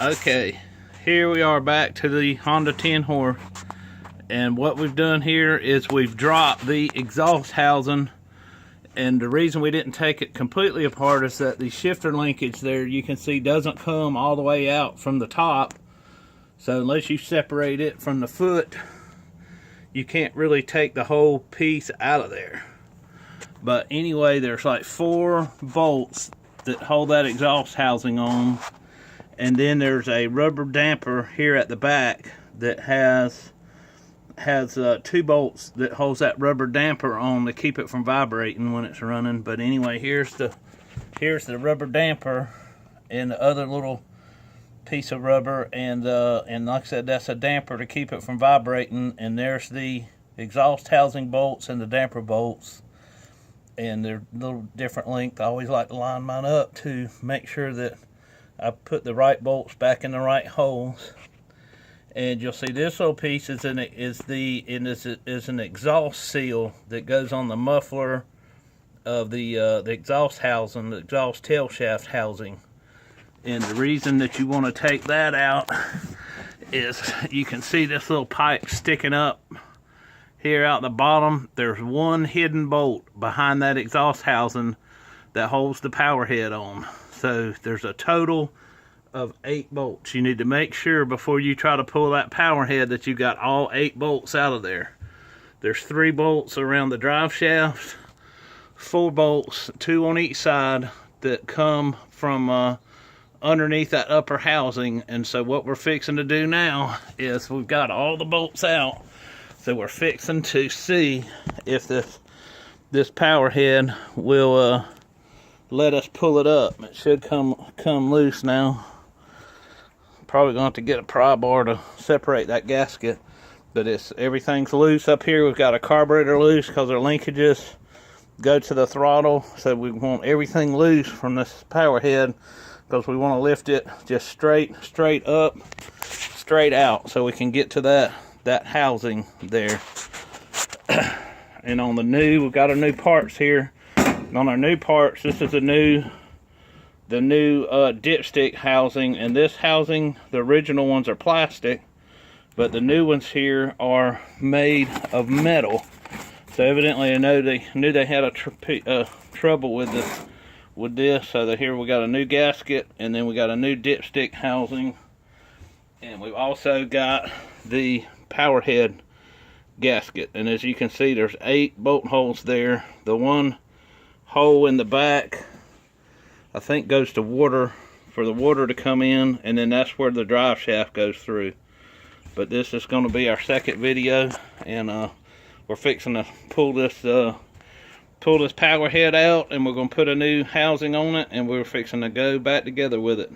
Okay, here we are back to the Honda 10 horse, and what we've done here is we've dropped the exhaust housing. And the reason we didn't take it completely apart is that the shifter linkage there, you can see, doesn't come all the way out from the top. So unless you separate it from the foot, you can't really take the whole piece out of there. But anyway, there's like 4 bolts that hold that exhaust housing on. And then there's a rubber damper here at the back that has 2 bolts that holds that rubber damper on to keep it from vibrating when it's running. But anyway, here's the rubber damper and the other little piece of rubber, and like I said, that's a damper to keep it from vibrating. And there's the exhaust housing bolts and the damper bolts, and they're a little different length. I always like to line mine up to make sure that I put the right bolts back in the right holes. And you'll see this little piece is an exhaust seal that goes on the muffler of the exhaust housing, the exhaust tail shaft housing. And the reason that you want to take that out is you can see this little pipe sticking up here out the bottom. There's one hidden bolt behind that exhaust housing that holds the power head on. So there's a total of 8 bolts. You need to make sure before you try to pull that power head that you got all 8 bolts out of there. There's 3 bolts around the drive shaft, 4 bolts, 2 on each side, that come from underneath that upper housing. And so what we're fixing to do now is we've got all the bolts out, so we're fixing to see if this power head will let us pull it up. It should come loose now. Probably going to have to get a pry bar to separate that gasket, but everything's loose up here. We've got a carburetor loose because our linkages go to the throttle, so we want everything loose from this power head because we want to lift it just straight up, straight out, so we can get to that housing there. And on we've got our new parts here. On our new parts, this is the new dipstick housing, and this housing, the original ones are plastic, but the new ones here are made of metal. So evidently they knew they had a trouble with this. So that here we got a new gasket, and then we got a new dipstick housing, and we've also got the power head gasket. And as you can see, there's 8 bolt holes there. The one hole in the back, I think, goes to water, for the water to come in, and then that's where the drive shaft goes through. But this is going to be our second video, and we're fixing to pull this power head out, and we're going to put a new housing on it, and we're fixing to go back together with it.